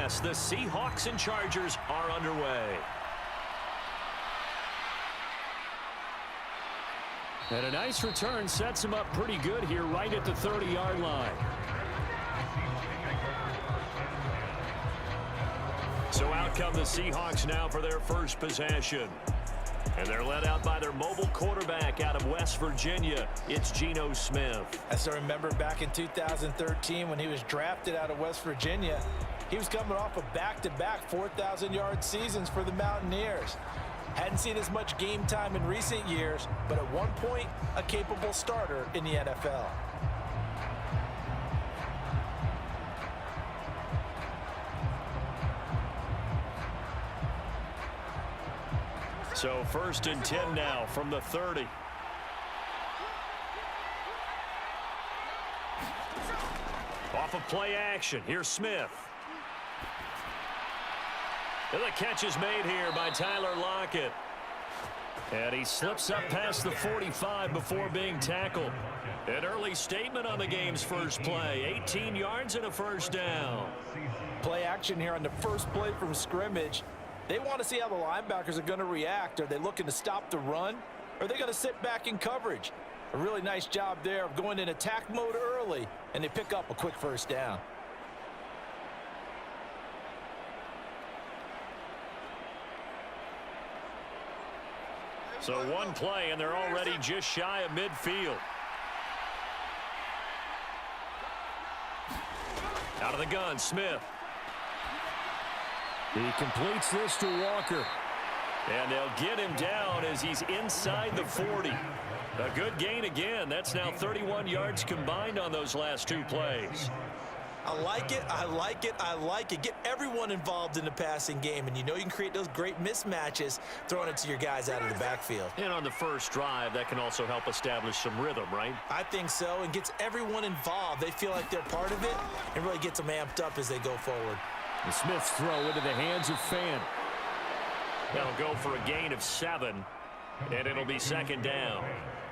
yes, the Seahawks and Chargers are underway. And a nice return sets him up pretty good here right at the 30-yard line. So out come the Seahawks now for their first possession. And they're led out by their mobile quarterback out of West Virginia. It's Geno Smith. As I remember back in 2013 when he was drafted out of West Virginia, he was coming off of back-to-back 4,000-yard seasons for the Mountaineers. Hadn't seen as much game time in recent years, but at one point, a capable starter in the NFL. So 1st and 10 now from the 30. Off of play action, here's Smith. And the catch is made here by Tyler Lockett. And he slips up past the 45 before being tackled. An early statement on the game's first play. 18 yards and a first down. Play action here on the first play from scrimmage. They want to see how the linebackers are going to react. Are they looking to stop the run? Or are they going to sit back in coverage? A really nice job there of going in attack mode early, and they pick up a quick first down. So one play, and they're already just shy of midfield. Out of the gun, Smith. He completes this to Walker. And they'll get him down as he's inside the 40. A good gain again. That's now 31 yards combined on those last two plays. I like it, I like it, I like it. Get everyone involved in the passing game, and you know you can create those great mismatches throwing it to your guys out of the backfield. And on the first drive, that can also help establish some rhythm, right? I think so, and gets everyone involved. They feel like they're part of it, and really gets them amped up as they go forward. The Smith's throw into the hands of Fan. That'll go for a gain of 7, and it'll be 2nd down.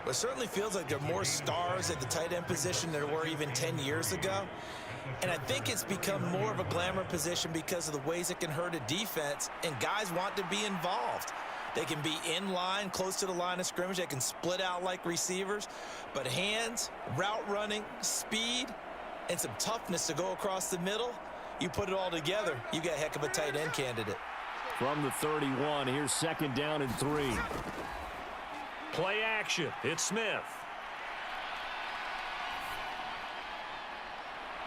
Well, it certainly feels like there are more stars at the tight end position than there were even 10 years ago. And I think it's become more of a glamour position because of the ways it can hurt a defense, and guys want to be involved. They can be in line, close to the line of scrimmage. They can split out like receivers. But hands, route running, speed, and some toughness to go across the middle, you put it all together, you got a heck of a tight end candidate. From the 31, here's 2nd down and 3. Play action. It's Smith.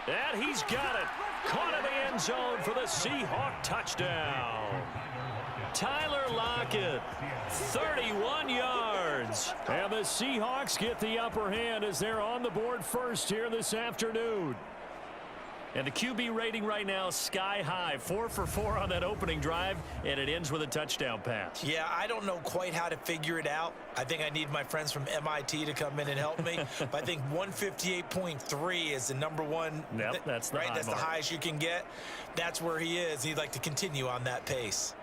And he's got it. Caught in the end zone for the Seahawk touchdown. Tyler Lockett, 31 yards. And the Seahawks get the upper hand as they're on the board first here this afternoon. And the QB rating right now is sky high. 4 for 4 on that opening drive, and it ends with a touchdown pass. Yeah, I don't know quite how to figure it out. I think I need my friends from MIT to come in and help me. But I think 158.3 is the number one. Yep, that's the right. That's mark. the highest you can get. That's where he is. He'd like to continue on that pace.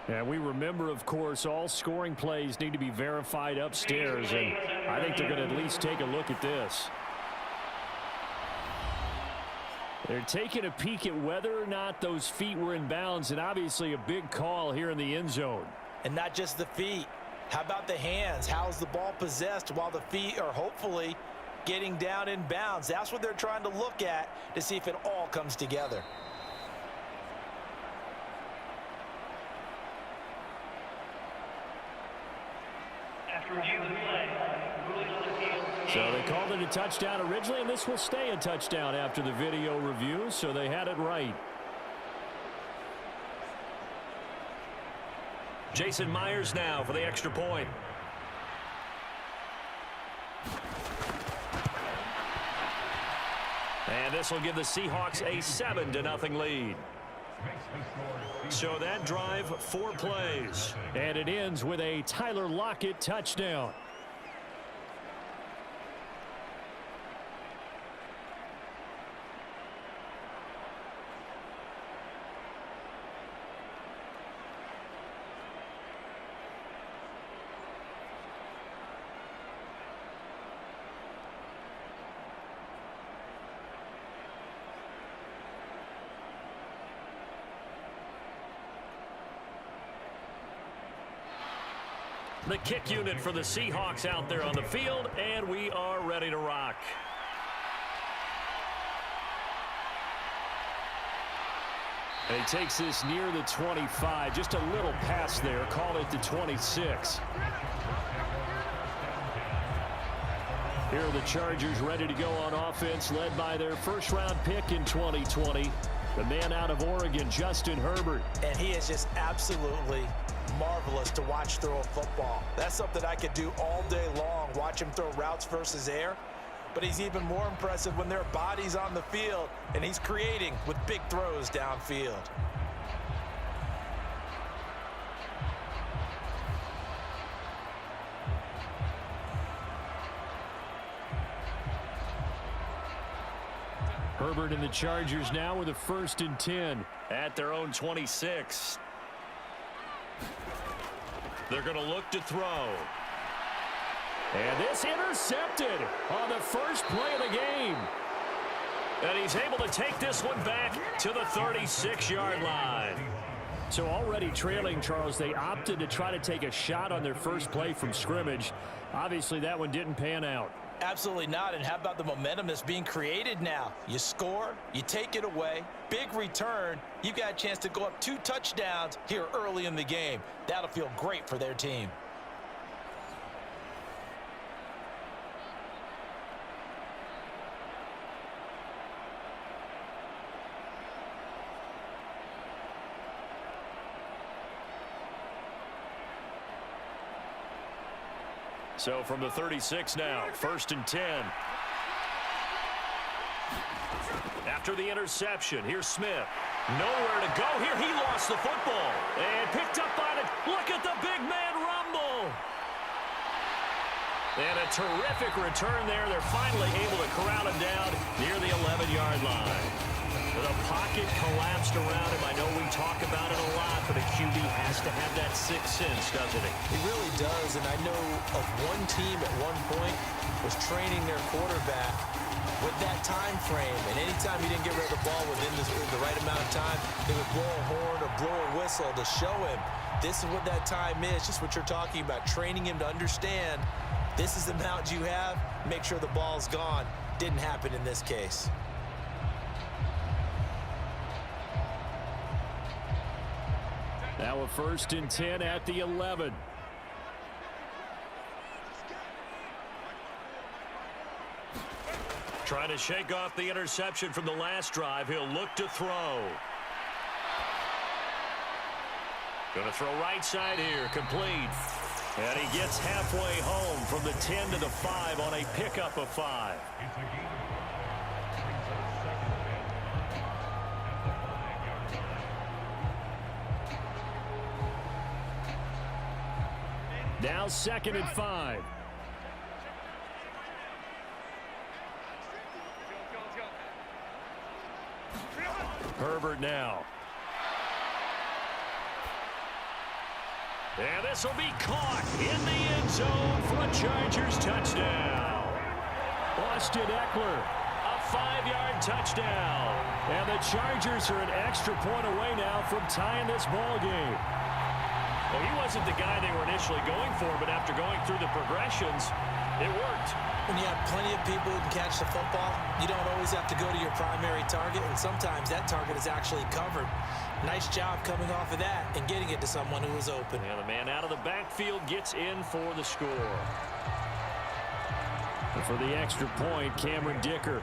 And we remember, of course, all scoring plays need to be verified upstairs, and I think they're going to at least take a look at this. They're taking a peek at whether or not those feet were in bounds, and obviously a big call here in the end zone. And not just the feet. How about the hands? How's the ball possessed while the feet are hopefully getting down in bounds? That's what they're trying to look at to see if it all comes together. After review of the play, ruling on the field. So they called it a touchdown originally, and this will stay a touchdown after the video review, so they had it right. Jason Myers now for the extra point. And this will give the Seahawks a 7-0 lead. So that drive, 4 plays. And it ends with a Tyler Lockett touchdown. The kick unit for the Seahawks out there on the field, and we are ready to rock. And he takes this near the 25, just a little pass there, call it the 26. Here are the Chargers ready to go on offense, led by their first-round pick in 2020, the man out of Oregon, Justin Herbert. And he is just absolutely marvelous to watch throw a football. That's something I could do all day long, watch him throw routes versus air. But he's even more impressive when there are bodies on the field, and he's creating with big throws downfield. Herbert and the Chargers now with a 1st and 10 at their own 26. They're going to look to throw. And this intercepted on the first play of the game. And he's able to take this one back to the 36-yard line. So already trailing, Charles, they opted to try to take a shot on their first play from scrimmage. Obviously, that one didn't pan out. Absolutely not. And how about the momentum that's being created now? You score, you take it away, big return. You've got a chance to go up 2 touchdowns here early in the game. That'll feel great for their team. So from the 36 now, 1st and 10. After the interception, here's Smith. Nowhere to go here. He lost the football and picked up by the, look at the big man rumble. And a terrific return there. They're finally able to corral him down near the 11-yard line. The pocket collapsed around him. I know we talk about it a lot, but a QB has to have that sixth sense, doesn't he? He really does, and I know of one team at one point was training their quarterback with that time frame, and anytime he didn't get rid of the ball within the right amount of time, they would blow a horn or blow a whistle to show him this is what that time is, just what you're talking about, training him to understand this is the amount you have, make sure the ball's gone. Didn't happen in this case. Now a 1st and 10 at the 11. Trying to shake off the interception from the last drive. He'll look to throw. Going to throw right side here. Complete. And he gets halfway home from the 10 to the 5 on a pickup of 5. Now 2nd and 5. Herbert now. And this will be caught in the end zone for a Chargers touchdown. Austin Eckler, a 5-yard touchdown. And the Chargers are an extra point away now from tying this ball game. Well, he wasn't the guy they were initially going for, but after going through the progressions, it worked. When you have plenty of people who can catch the football, you don't always have to go to your primary target, and sometimes that target is actually covered. Nice job coming off of that and getting it to someone who was open. And the man out of the backfield gets in for the score. And for the extra point, Cameron Dicker.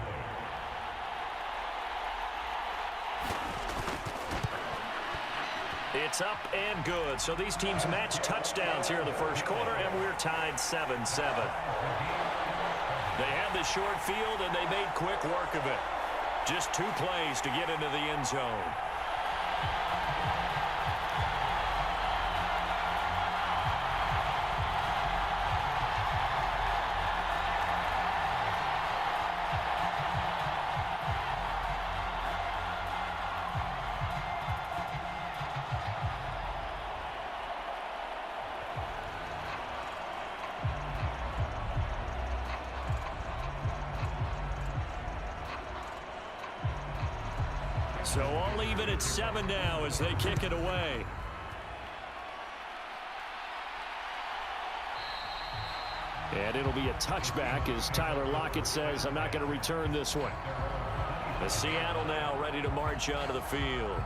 It's up and good. So these teams match touchdowns here in the first quarter, and we're tied 7-7. They had the short field, and they made quick work of it. Just 2 plays to get into the end zone. So all even at 7 now as they kick it away. And it'll be a touchback as Tyler Lockett says, I'm not going to return this one. The Seattle now ready to march onto the field.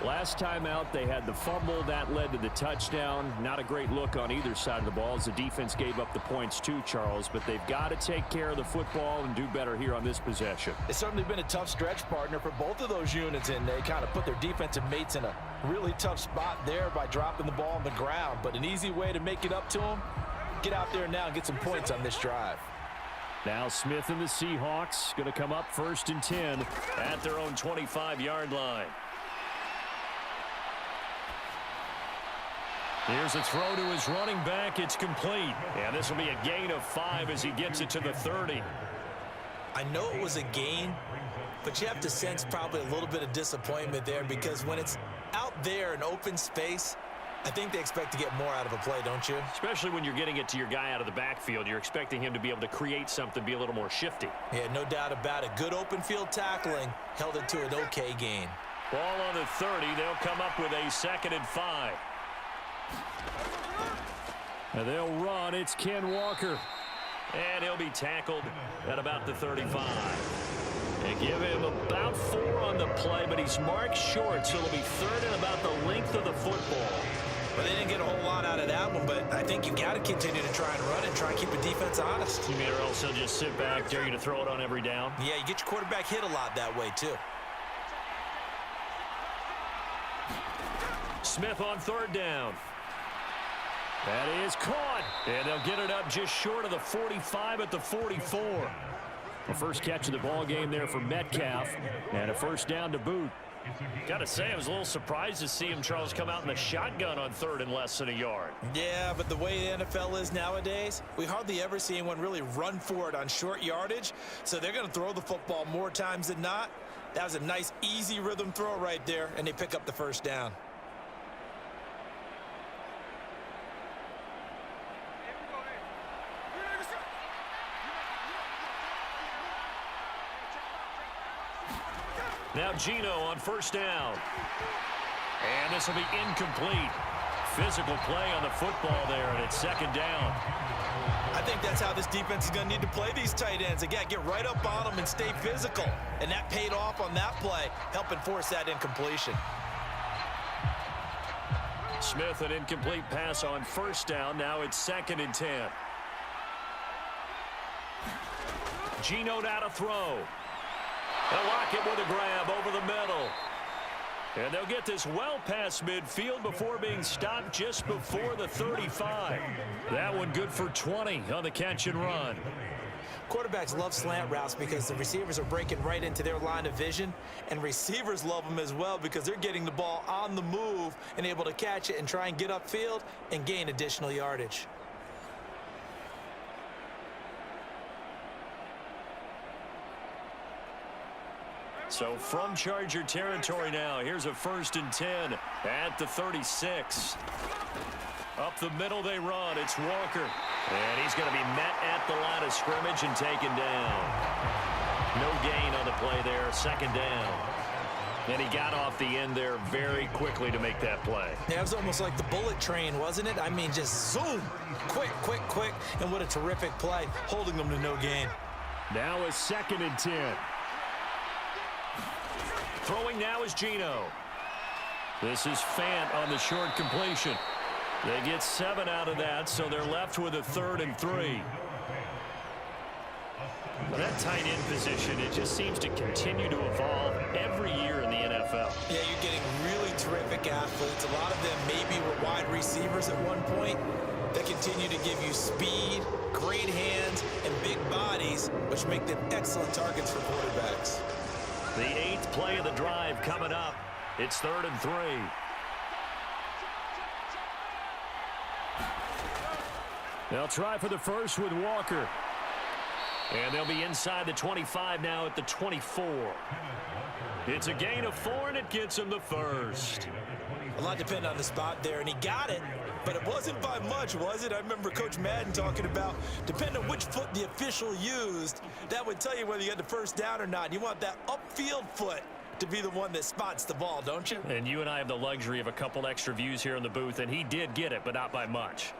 Last time out, they had the fumble. That led to the touchdown. Not a great look on either side of the ball as the defense gave up the points too, Charles. But they've got to take care of the football and do better here on this possession. It's certainly been a tough stretch, partner, for both of those units, and they kind of put their defensive mates in a really tough spot there by dropping the ball on the ground. But an easy way to make it up to them, get out there now and get some points on this drive. Now Smith and the Seahawks going to come up 1st and 10 at their own 25-yard line. Here's a throw to his running back. It's complete. And this will be a gain of 5 as he gets it to the 30. I know it was a gain, but you have to sense probably a little bit of disappointment there because when it's out there in open space, I think they expect to get more out of a play, don't you? Especially when you're getting it to your guy out of the backfield. You're expecting him to be able to create something, be a little more shifty. Yeah, no doubt about it. Good open field tackling held it to an okay gain. Ball on the 30. They'll come up with a 2nd and 5. And they'll run. It's Ken Walker. And he'll be tackled at about the 35. They give him about 4 on the play, but he's marked short, so it'll be 3rd and about the length of the football. Well, they didn't get a whole lot out of that one, but I think you've got to continue to try and run and try and keep the defense honest. You mean or else he'll just sit back, dare you to throw it on every down? Yeah, you get your quarterback hit a lot that way, too. Smith on 3rd down. That is caught. And they'll get it up just short of the 45 at the 44. The first catch of the ball game there for Metcalf. And a 1st down to boot. Got to say, I was a little surprised to see him, Charles, come out in the shotgun on 3rd and less than a yard. Yeah, but the way the NFL is nowadays, we hardly ever see anyone really run for it on short yardage. So they're going to throw the football more times than not. That was a nice, easy rhythm throw right there, and they pick up the 1st down. Now Gino on 1st down. And this will be incomplete. Physical play on the football there, and it's 2nd down. I think that's how this defense is going to need to play these tight ends. Again, get right up on them and stay physical. And that paid off on that play, helping force that incompletion. Smith, an incomplete pass on 1st down. Now it's 2nd and 10. Gino now to throw. They'll lock it with a grab over the middle. And they'll get this well past midfield before being stopped just before the 35. That one good for 20 on the catch and run. Quarterbacks love slant routes because the receivers are breaking right into their line of vision, and receivers love them as well because they're getting the ball on the move and able to catch it and try and get upfield and gain additional yardage. So from Charger territory now, here's a 1st and 10 at the 36. Up the middle they run. It's Walker. And he's going to be met at the line of scrimmage and taken down. No gain on the play there. 2nd down. And he got off the end there very quickly to make that play. Yeah, it was almost like the bullet train, wasn't it? I mean, just zoom. Quick, quick, quick. And what a terrific play, holding them to no gain. Now a 2nd and 10. Throwing now is Gino. This is Fant on the short completion. They get 7 out of that, so they're left with a 3rd and 3. Well, that tight end position, it just seems to continue to evolve every year in the NFL. Yeah, you're getting really terrific athletes. A lot of them maybe were wide receivers at one point. They continue to give you speed, great hands, and big bodies, which make them excellent targets for quarterbacks. The 8th play of the drive coming up. It's 3rd and 3. They'll try for the first with Walker. And they'll be inside the 25 now at the 24. It's a gain of 4, and it gets him the 1st. A lot depended on the spot there, and he got it. But it wasn't by much, was it? I remember Coach Madden talking about, depending on which foot the official used, that would tell you whether you had the 1st down or not. You want that upfield foot to be the one that spots the ball, don't you? And you and I have the luxury of a couple extra views here in the booth, and he did get it, but not by much.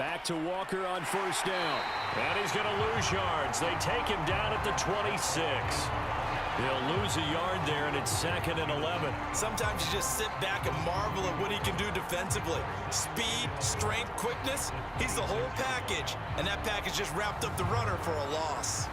Back to Walker on first down. And he's going to lose yards. They take him down at the 26. He'll lose a yard there, and it's 2nd and 11. Sometimes you just sit back and marvel at what he can do defensively. Speed, strength, quickness, he's the whole package. And that package just wrapped up the runner for a loss.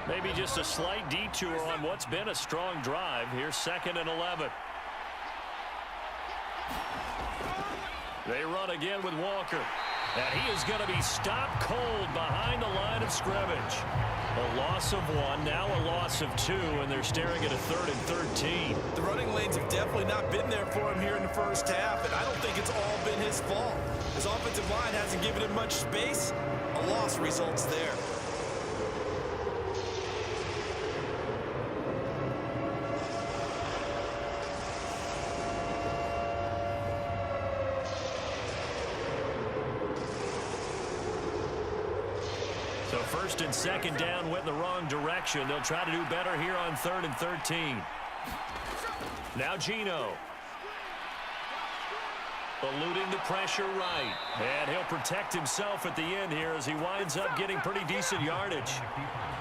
Maybe just a slight detour on what's been a strong drive. Here's 2nd and 11. They run again with Walker. And he is going to be stopped cold behind the line of scrimmage. A loss of 1, now a loss of 2, and they're staring at a 3rd and 13. The running lanes have definitely not been there for him here in the first half, and I don't think it's all been his fault. His offensive line hasn't given him much space. A loss results there. So 1st and 2nd down went in the wrong direction. They'll try to do better here on 3rd and 13. Now Gino. Eluding the pressure right. And he'll protect himself at the end here as he winds up getting pretty decent yardage.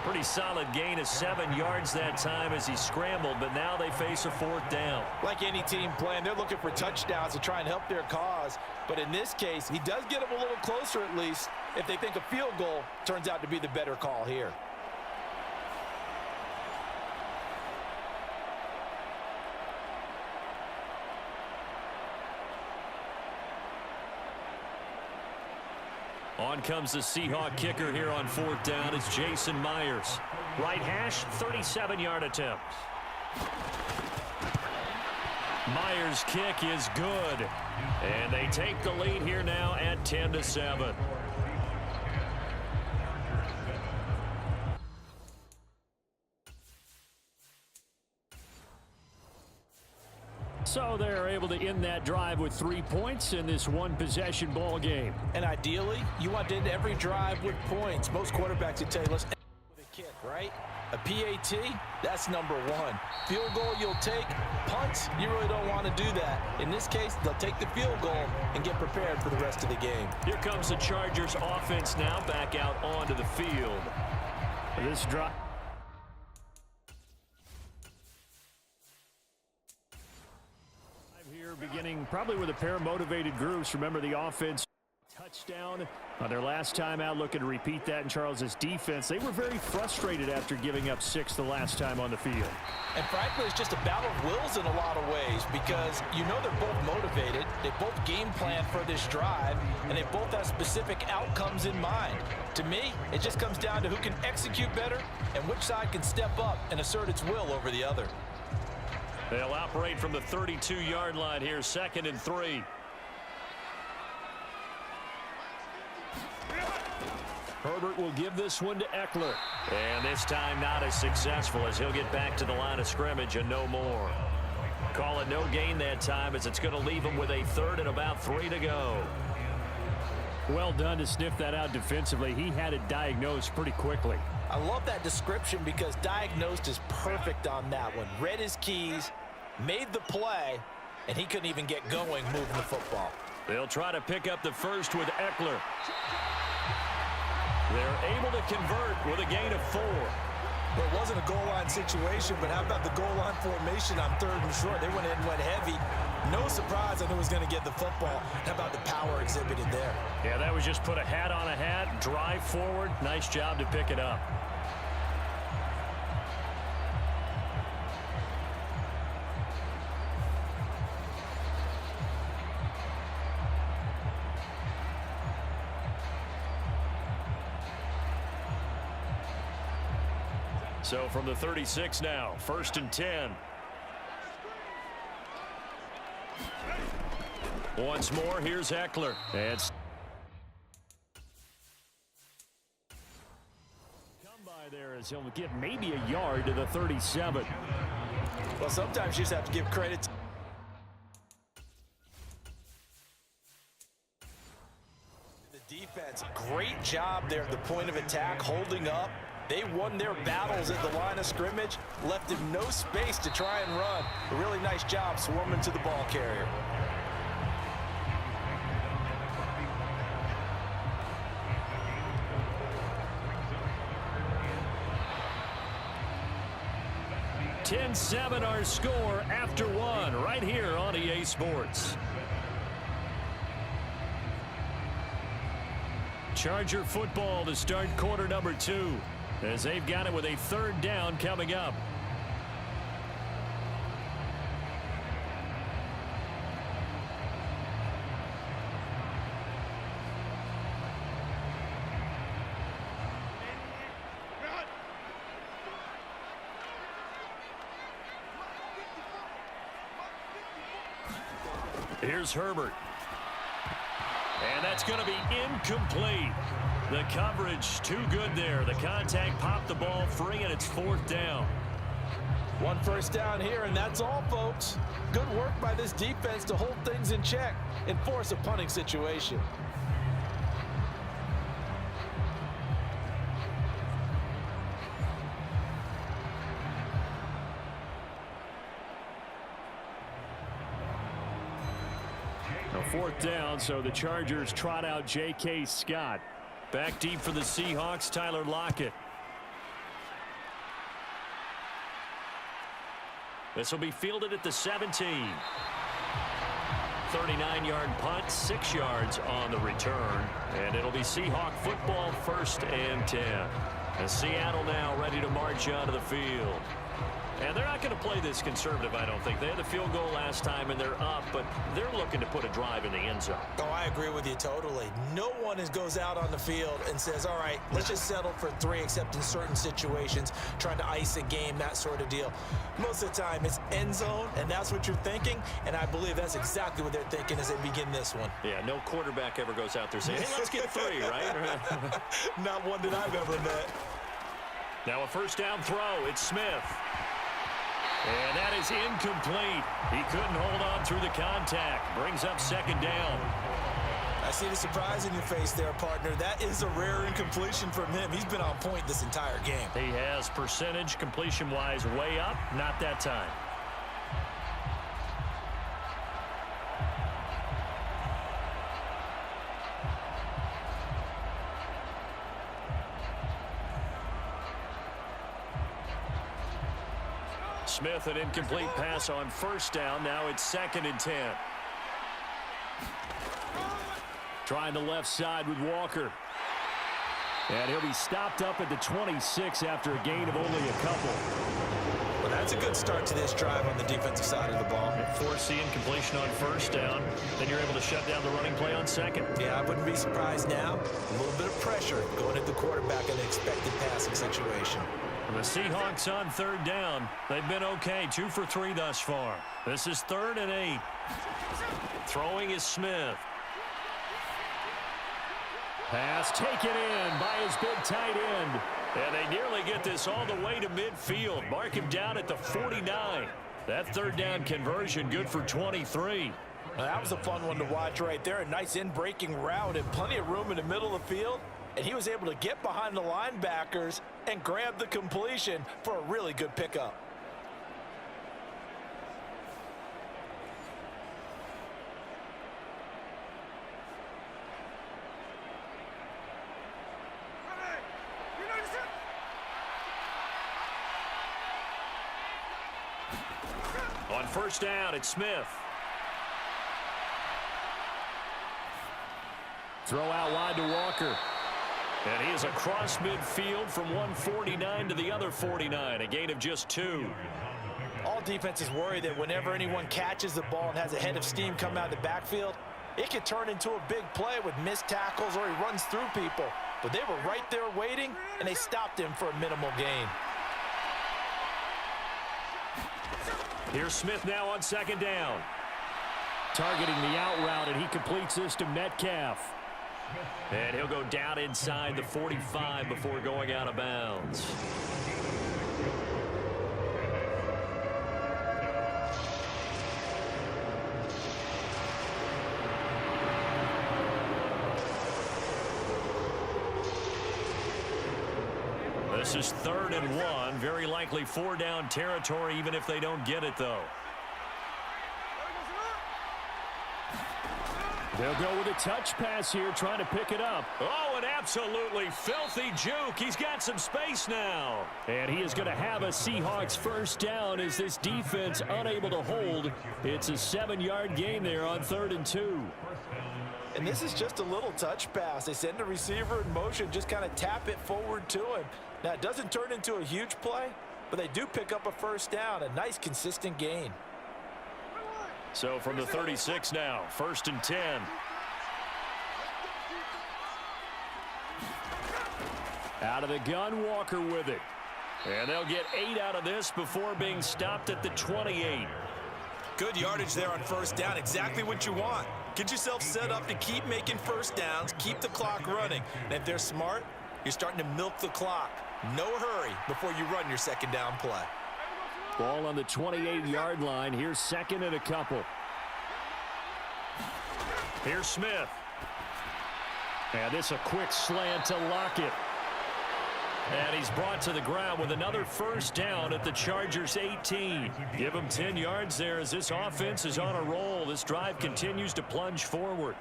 Pretty solid gain of 7 yards that time as he scrambled, but now they face a 4th down. Like any team playing, they're looking for touchdowns to try and help their cause. But in this case, he does get them a little closer at least if they think a field goal turns out to be the better call here. On comes the Seahawk kicker here on 4th down. It's Jason Myers. Right hash, 37-yard attempt. Myers' kick is good. And they take the lead here now at 10-7. So they're able to end that drive with 3 points in this one-possession ball game. And ideally, you want to end every drive with points. Most quarterbacks would tell you, let's end with a kick, right? A PAT, that's number 1. Field goal you'll take. Punts, you really don't want to do that. In this case, they'll take the field goal and get prepared for the rest of the game. Here comes the Chargers offense now back out onto the field. This drive. Beginning probably with a pair of motivated groups. Remember the offense touchdown on their last time out, looking to repeat that in Charles's defense. They were very frustrated after giving up 6 the last time on the field. And frankly, it's just a battle of wills in a lot of ways because you know they're both motivated. They both game plan for this drive, and they both have specific outcomes in mind. To me, it just comes down to who can execute better and which side can step up and assert its will over the other. They'll operate from the 32-yard line here, 2nd and 3. Herbert will give this one to Eckler. And this time not as successful as he'll get back to the line of scrimmage and no more. Call it no gain that time as it's going to leave him with a 3rd and about 3 to go. Well done to sniff that out defensively. He had it diagnosed pretty quickly. I love that description because diagnosed is perfect on that one. Read his keys, made the play, and he couldn't even get going moving the football. They'll try to pick up the first with Eckler. They're able to convert with a gain of 4. Well, it wasn't a goal line situation, but how about the goal line formation on 3rd and short? They went in and went heavy. No surprise I knew he was going to get the football. How about the power exhibited there? Yeah, that was just put a hat on a hat, drive forward. Nice job to pick it up. So from the 36 now, 1st and 10. Once more, here's Eckler. And come by there as he'll get maybe a yard to the 37. Well, sometimes you just have to give credit. defense, great job there at the point of attack, holding up. They won their battles at the line of scrimmage, left him no space to try and run. A really nice job swarming to the ball carrier. (10-7) our score after one right here on EA Sports. Charger football to start quarter number 2 as they've got it with a third down coming up. Here's Herbert. And that's going to be incomplete. The coverage too good there. The contact popped the ball free, and it's fourth down. One first down here, and that's all, folks. Good work by this defense to hold things in check and force a punting situation. Fourth down, so the Chargers trot out J.K. Scott. Back deep for the Seahawks, Tyler Lockett. This will be fielded at the 17. 39-yard punt, 6 yards on the return. And it'll be Seahawk football, 1st and 10. And Seattle now ready to march onto the field. And they're not going to play this conservative, I don't think. They had the field goal last time, and they're up, but they're looking to put a drive in the end zone. Oh, I agree with you totally. No one goes out on the field and says, all right, let's just settle for 3, except in certain situations, trying to ice a game, that sort of deal. Most of the time, it's end zone, and that's what you're thinking, and I believe that's exactly what they're thinking as they begin this one. Yeah, no quarterback ever goes out there saying, hey, let's get 3, right? Not one that I've ever met. Now a first down throw. It's Smith. And that is incomplete. He couldn't hold on through the contact. Brings up second down. I see the surprise in your face there, partner. That is a rare incompletion from him. He's been on point this entire game. He has percentage completion-wise way up. Not that time. Smith, an incomplete pass on first down. Now it's 2nd and 10. Trying the left side with Walker. And he'll be stopped up at the 26 after a gain of only a couple. Well, that's a good start to this drive on the defensive side of the ball. Force the incompletion on first down. Then you're able to shut down the running play on second. Yeah, I wouldn't be surprised now. A little bit of pressure going at the quarterback in an expected passing situation. The Seahawks on third down. They've been okay. 2 for 3 thus far. This is 3rd and 8. Throwing is Smith. Pass taken in by his big tight end. And they nearly get this all the way to midfield. Mark him down at the 49. That third down conversion good for 23. Now, that was a fun one to watch right there. A nice in-breaking route and plenty of room in the middle of the field. And he was able to get behind the linebackers and grab the completion for a really good pickup. On first down, it's Smith. Throw out wide to Walker. And he is across midfield from 149 to the other 49, a gain of just 2. All defenses worry that whenever anyone catches the ball and has a head of steam come out of the backfield, it could turn into a big play with missed tackles or he runs through people. But they were right there waiting, and they stopped him for a minimal gain. Here's Smith now on second down. Targeting the out route, and he completes this to Metcalf. And he'll go down inside the 45 before going out of bounds. This is 3rd and 1. Very likely 4-down territory, even if they don't get it, though. They'll go with a touch pass here, trying to pick it up. Oh, an absolutely filthy juke. He's got some space now. And he is going to have a Seahawks first down as this defense unable to hold. It's a 7-yard gain there on 3rd and 2. And this is just a little touch pass. They send a receiver in motion, just kind of tap it forward to him. Now, it doesn't turn into a huge play, but they do pick up a first down, a nice, consistent gain. So from the 36 now, 1st and 10. Out of the gun, Walker with it. And they'll get 8 out of this before being stopped at the 28. Good yardage there on first down. Exactly what you want. Get yourself set up to keep making first downs, keep the clock running. And if they're smart, you're starting to milk the clock. No hurry before you run your second down play. Ball on the 28-yard line. Here's 2nd and a couple. Here's Smith. And this a quick slant to Lockett. And he's brought to the ground with another first down at the Chargers' 18. Give him 10 yards there as this offense is on a roll. This drive continues to plunge forward.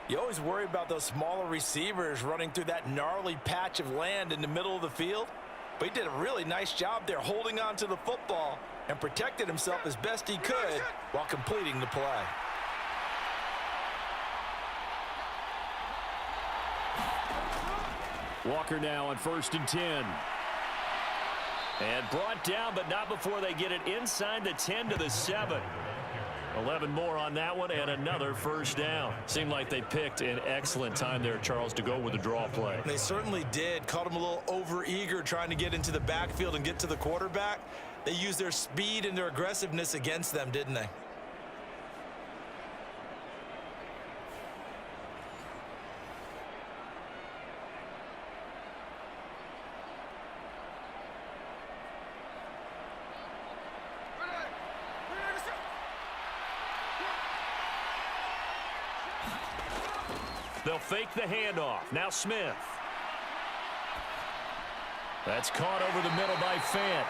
You always worry about those smaller receivers running through that gnarly patch of land in the middle of the field. But he did a really nice job there holding on to the football and protected himself as best he could while completing the play. Walker now on 1st and 10. And brought down, but not before they get it inside the 10 to the 7. 11 more on that one and another first down. Seemed like they picked an excellent time there, Charles, to go with the draw play. They certainly did. Caught him a little over-eager trying to get into the backfield and get to the quarterback. They used their speed and their aggressiveness against them, didn't they? They'll fake the handoff. Now Smith. That's caught over the middle by Fant.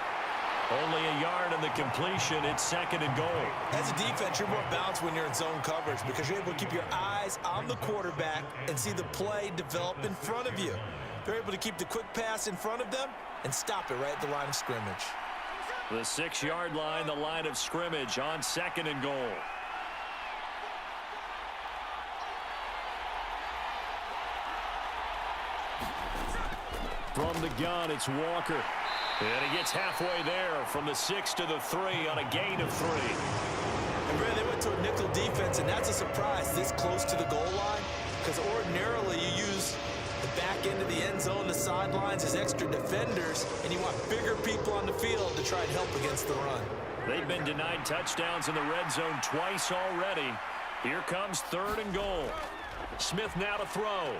Only a yard on the completion. It's 2nd and goal. As a defense, you're more balanced when you're in zone coverage because you're able to keep your eyes on the quarterback and see the play develop in front of you. They're able to keep the quick pass in front of them and stop it right at the line of scrimmage. The 6-yard line, the line of scrimmage on 2nd and goal. From the gun, it's Walker. And he gets halfway there from the 6 to the 3 on a gain of 3. And really, they went to a nickel defense, and that's a surprise this close to the goal line because ordinarily you use the back end of the end zone, the sidelines as extra defenders, and you want bigger people on the field to try and help against the run. They've been denied touchdowns in the red zone twice already. Here comes 3rd and goal. Smith now to throw.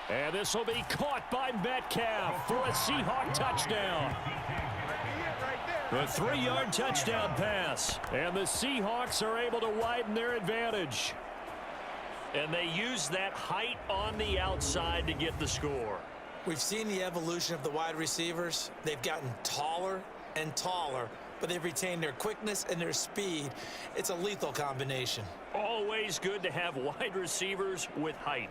And this will be caught by Metcalf for a Seahawk touchdown. A 3-yard touchdown pass. And the Seahawks are able to widen their advantage. And they use that height on the outside to get the score. We've seen the evolution of the wide receivers. They've gotten taller and taller, but they've retained their quickness and their speed. It's a lethal combination. Always good to have wide receivers with height.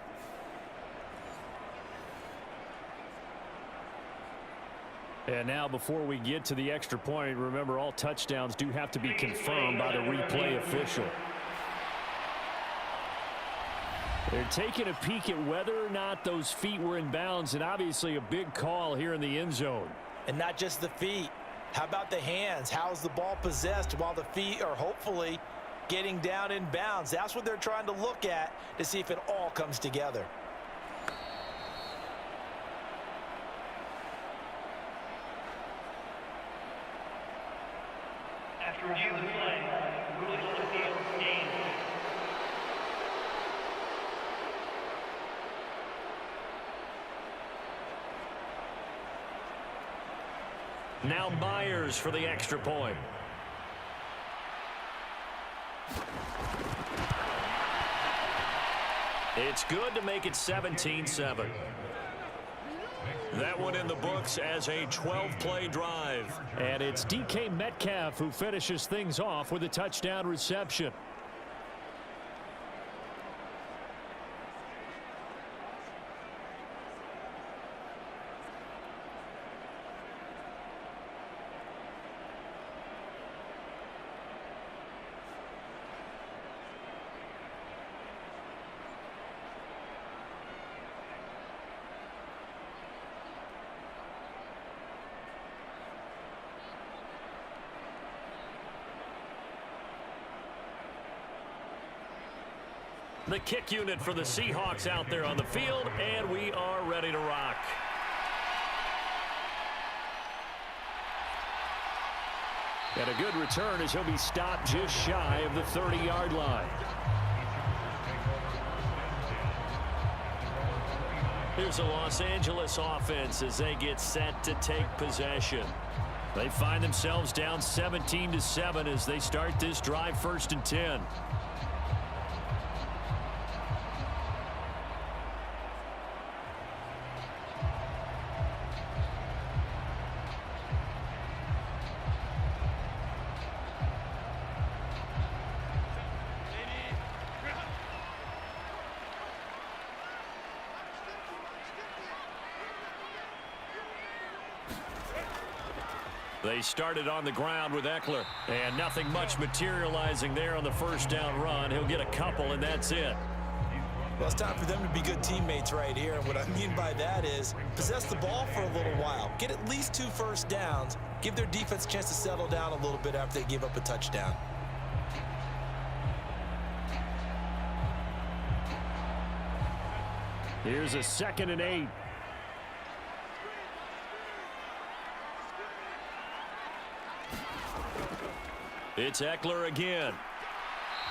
And now before we get to the extra point, remember all touchdowns do have to be confirmed by the replay official. They're taking a peek at whether or not those feet were in bounds, and obviously a big call here in the end zone. And not just the feet. How about the hands? How's the ball possessed while the feet are hopefully getting down in bounds? That's what they're trying to look at to see if it all comes together. After review of the play, ruling on the field, game. Now Myers for the extra point. It's good to make it 17-7. That one in the books as a 12-play drive. And it's DK Metcalf who finishes things off with a touchdown reception. The kick unit for the Seahawks out there on the field, and we are ready to rock. And a good return as he'll be stopped just shy of the 30-yard line. Here's the Los Angeles offense as they get set to take possession. They find themselves down 17-7 as they start this drive 1st and 10. They started on the ground with Eckler, and nothing much materializing there on the first down run. He'll get a couple, and that's it. Well, it's time for them to be good teammates right here. And what I mean by that is possess the ball for a little while. Get at least 2 first downs. Give their defense a chance to settle down a little bit after they give up a touchdown. Here's a 2nd and 8. It's Eckler again.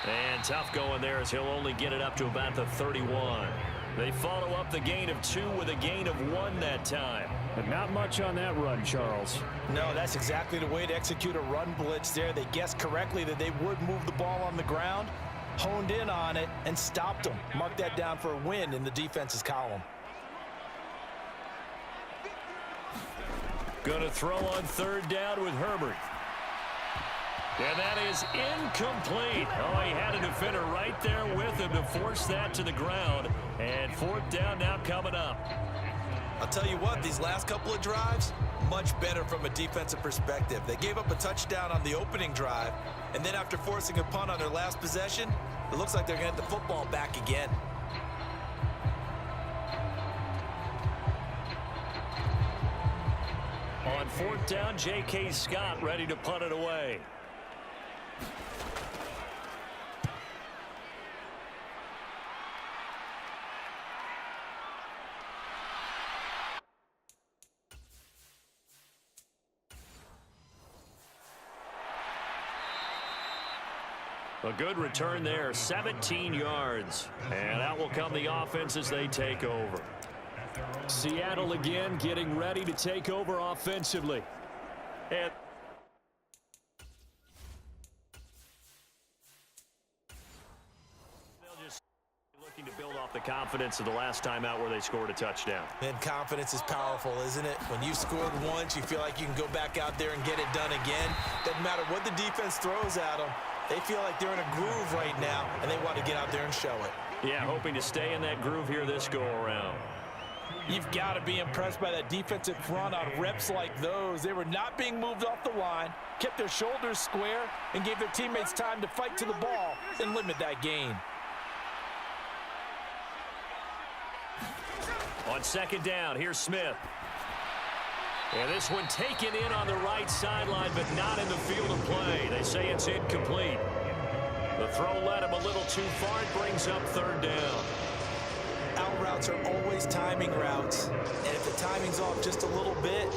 And tough going there as he'll only get it up to about the 31. They follow up the gain of 2 with a gain of 1 that time. But not much on that run, Charles. No, that's exactly the way to execute a run blitz there. They guessed correctly that they would move the ball on the ground, honed in on it, and stopped them. Mark that down for a win in the defense's column. Going to throw on 3rd down with Herbert. And that is incomplete. Oh, he had a defender right there with him to force that to the ground. And 4th down now coming up. I'll tell you what, these last couple of drives, much better from a defensive perspective. They gave up a touchdown on the opening drive, and then after forcing a punt on their last possession, it looks like they're going to get the football back again. On 4th down, J.K. Scott ready to punt it away. A good return there, 17 yards. And out will come the offense as they take over. Seattle again getting ready to take over offensively. And they'll just looking to build off the confidence of the last time out where they scored a touchdown. And confidence is powerful, isn't it? When you've scored once, you feel like you can go back out there and get it done again. Doesn't matter what the defense throws at them. They feel like they're in a groove right now, and they want to get out there and show it. Yeah, hoping to stay in that groove here this go-around. You've got to be impressed by that defensive front on reps like those. They were not being moved off the line, kept their shoulders square, and gave their teammates time to fight to the ball and limit that gain. On 2nd down, here's Smith. And this one taken in on the right sideline, but not in the field of play. They say it's incomplete. The throw led him a little too far. It brings up 3rd down. Out routes are always timing routes, and if the timing's off just a little bit,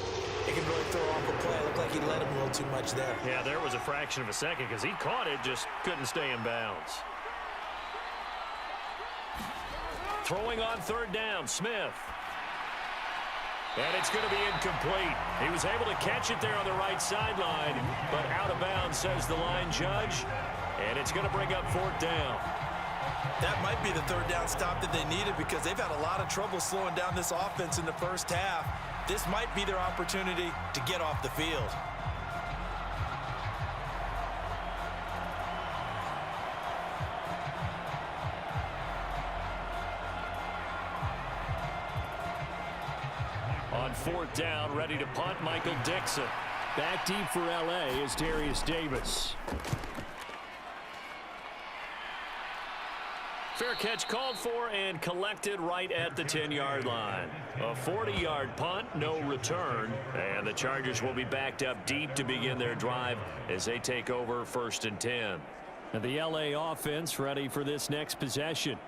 it can really throw off a play. It looked like he led him a little too much there. Yeah, there was a fraction of a second because he caught it, just couldn't stay in bounds. Throwing on 3rd down, Smith. And it's going to be incomplete. He was able to catch it there on the right sideline, but out of bounds, says the line judge. And it's going to bring up 4th down. That might be the 3rd down stop that they needed because they've had a lot of trouble slowing down this offense in the first half. this might be their opportunity to get off the field. On fourth down, ready to punt, Michael Dixon. Back deep for L.A. is Darius Davis. Fair catch called for and collected right at the 10-yard line. A 40-yard punt, no return. And the Chargers will be backed up deep to begin their drive as they take over 1st and 10. And the L.A. offense ready for this next possession.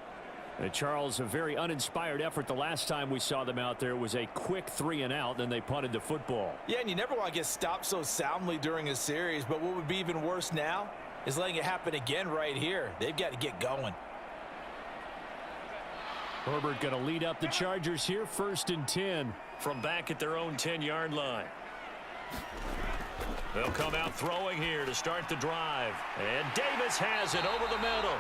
Charles, a very uninspired effort the last time we saw them out there. It was a quick 3-and-out, then they punted the football. Yeah, and you never want to get stopped so soundly during a series, but what would be even worse now is letting it happen again right here. They've got to get going. Herbert going to lead up the Chargers here, 1st and 10. From back at their own 10-yard line. They'll come out throwing here to start the drive. And Davis has it over the middle.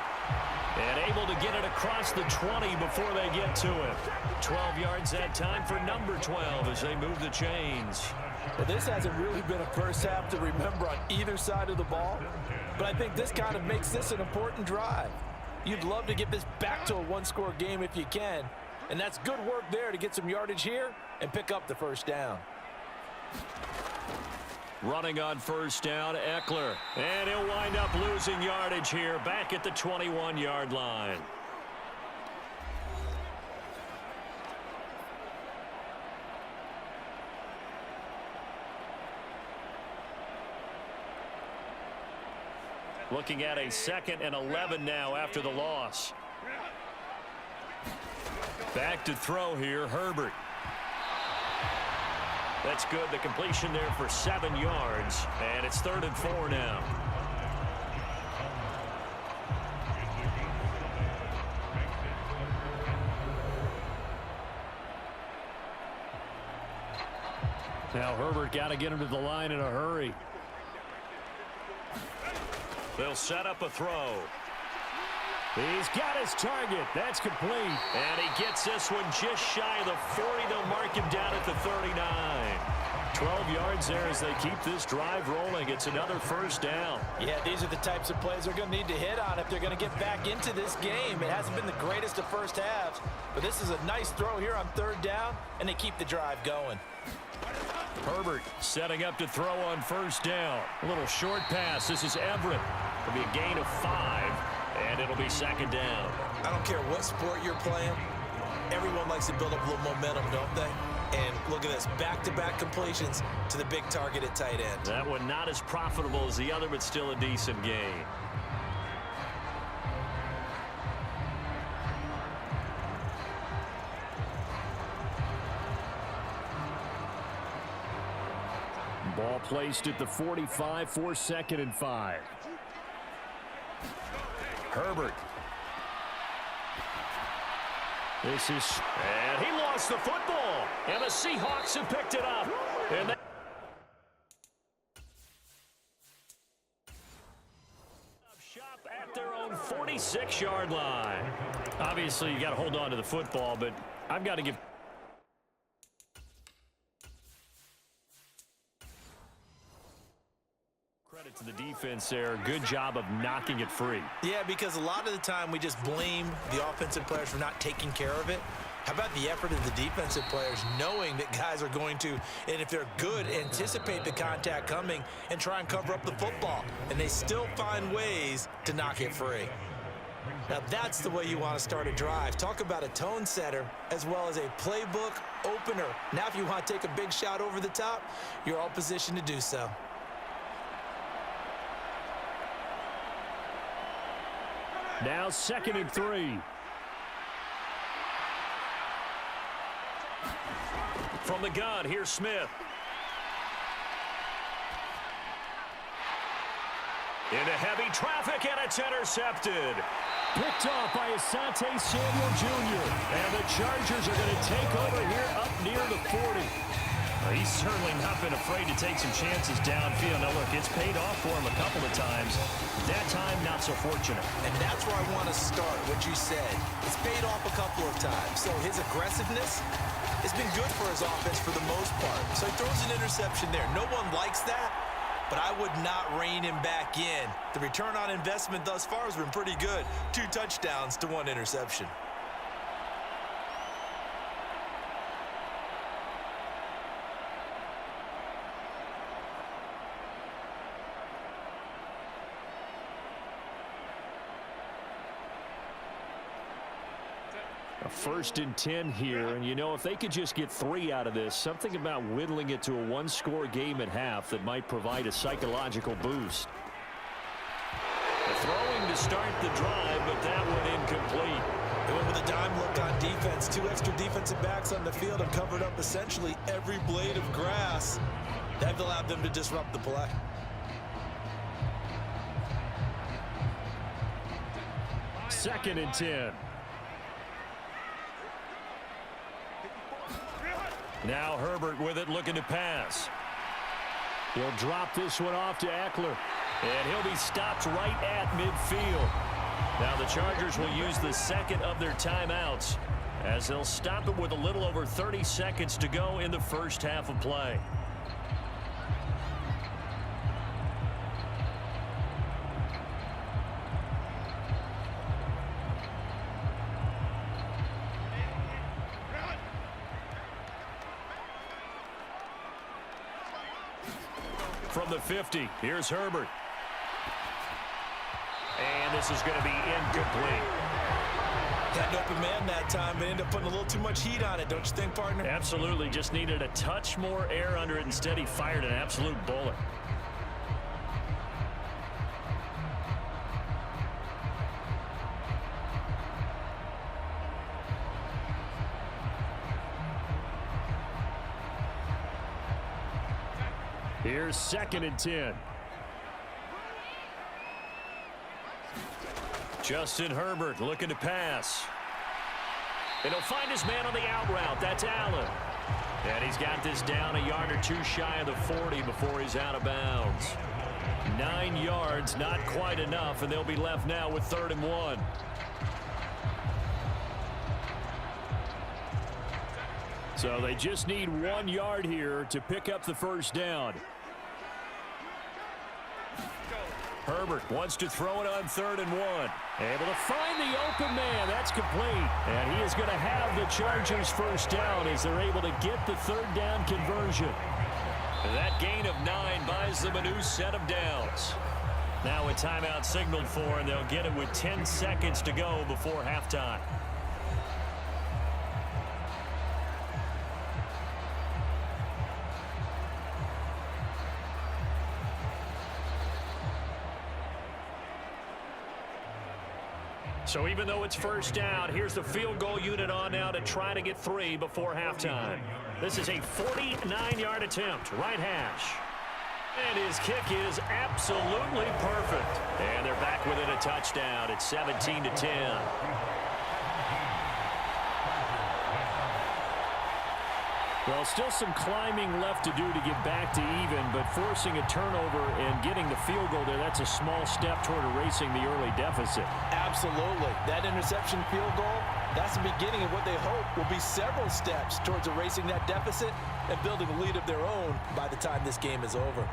And able to get it across the 20 before they get to it. 12 yards that time for number 12 as they move the chains. Well, this hasn't really been a first half to remember on either side of the ball. But I think this kind of makes this an important drive. You'd love to get this back to a one-score game if you can. And that's good work there to get some yardage here and pick up the first down. Running on first down, Eckler. And he'll wind up losing yardage here back at the 21-yard line. Looking at a 2nd and 11 now after the loss. Back to throw here, Herbert. That's good. The completion there for 7 yards. And it's 3rd and 4 now. Now Herbert got to get him to the line in a hurry. They'll set up a throw. He's got his target. That's complete. And he gets this one just shy of the 40. They'll mark him down at the 39. 12 yards there as they keep this drive rolling. It's another first down. Yeah, these are the types of plays they're going to need to hit on if they're going to get back into this game. It hasn't been the greatest of first halves, but this is a nice throw here on 3rd down, and they keep the drive going. Herbert setting up to throw on first down. A little short pass. This is Everett. It'll be a gain of 5, and it'll be 2nd down. I don't care what sport you're playing. Everyone likes to build up a little momentum, don't they? And look at this, back-to-back completions to the big target at tight end. That one not as profitable as the other, but still a decent gain. Ball placed at the 45 for 2nd and 5. Herbert. This is... And he lost the football. And the Seahawks have picked it up. And they... shop at their own 46-yard line. Obviously, you got to hold on to the football, but I've got to give... credit to the defense there. Good job of knocking it free. Yeah, because a lot of the time we just blame the offensive players for not taking care of it. How about the effort of the defensive players knowing that guys are going to, and if they're good, anticipate the contact coming and try and cover up the football. And they still find ways to knock it free. Now that's the way you want to start a drive. Talk about a tone setter as well as a playbook opener. Now if you want to take a big shot over the top, you're all positioned to do so. Now 2nd and 3. From the gun, here's Smith. Into heavy traffic, and it's intercepted. Picked off by Asante Samuel Jr. And the Chargers are going to take over here up near the 40. Well, he's certainly not been afraid to take some chances downfield. Now, look, it's paid off for him a couple of times. That time, not so fortunate. And that's where I want to start, what you said. It's paid off a couple of times. So his aggressiveness has been good for his offense for the most part. So he throws an interception there. No one likes that, but I would not rein him back in. The return on investment thus far has been pretty good. 2 touchdowns to 1 interception. A 1st and 10 here, and you know, if they could just get 3 out of this, something about whittling it to a 1-score game at half that might provide a psychological boost. The throwing to start the drive, but that one incomplete. They went with a dime look on defense. 2 extra defensive backs on the field and covered up essentially every blade of grass. That allowed them to disrupt the play. Second and 10. Now Herbert with it, looking to pass. He'll drop this one off to Eckler. And he'll be stopped right at midfield. Now the Chargers will use the second of their timeouts as they'll stop it with a little over 30 seconds to go in the first half of play. From the 50, here's Herbert. And this is going to be incomplete. Had an open man that time, but ended up putting a little too much heat on it, don't you think, partner? Absolutely. Just needed a touch more air under it. Instead, he fired an absolute bullet. Here's 2nd and 10. Justin Herbert looking to pass. And he'll find his man on the out route. That's Allen. And he's got this down a yard or 2 shy of the 40 before he's out of bounds. 9 yards, not quite enough, and they'll be left now with 3rd and 1. So they just need 1 yard here to pick up the first down. Herbert wants to throw it on 3rd and 1. Able to find the open man. That's complete. And he is going to have the Chargers first down as they're able to get the 3rd down conversion. That gain of 9 buys them a new set of downs. Now a timeout signaled for, and they'll get it with 10 seconds to go before halftime. So even though it's first down, here's the field goal unit on now to try to get 3 before halftime. This is a 49-yard attempt, right hash. And his kick is absolutely perfect. And they're back within a touchdown. It's 17-10. Well, still some climbing left to do to get back to even, but forcing a turnover and getting the field goal there, that's a small step toward erasing the early deficit. Absolutely. That interception field goal, that's the beginning of what they hope will be several steps towards erasing that deficit and building a lead of their own by the time this game is over.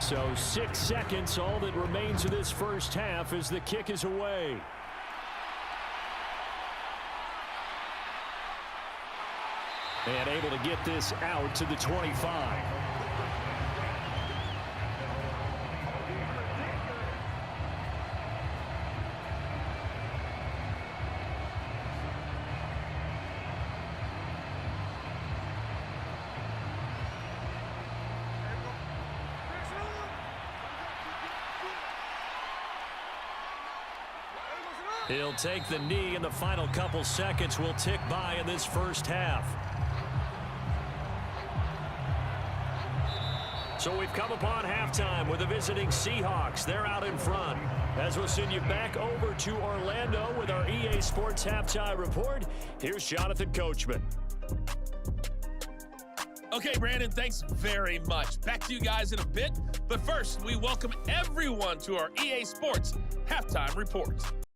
So 6 seconds, all that remains of this first half as the kick is away. And able to get this out to the 25. He'll take the knee, and the final couple seconds will tick by in this first half. So we've come upon halftime with the visiting Seahawks. They're out in front. As we'll send you back over to Orlando with our EA Sports Halftime Report, here's Jonathan Coachman. Okay, Brandon, thanks very much. Back to you guys in a bit. But first, we welcome everyone to our EA Sports Halftime Report.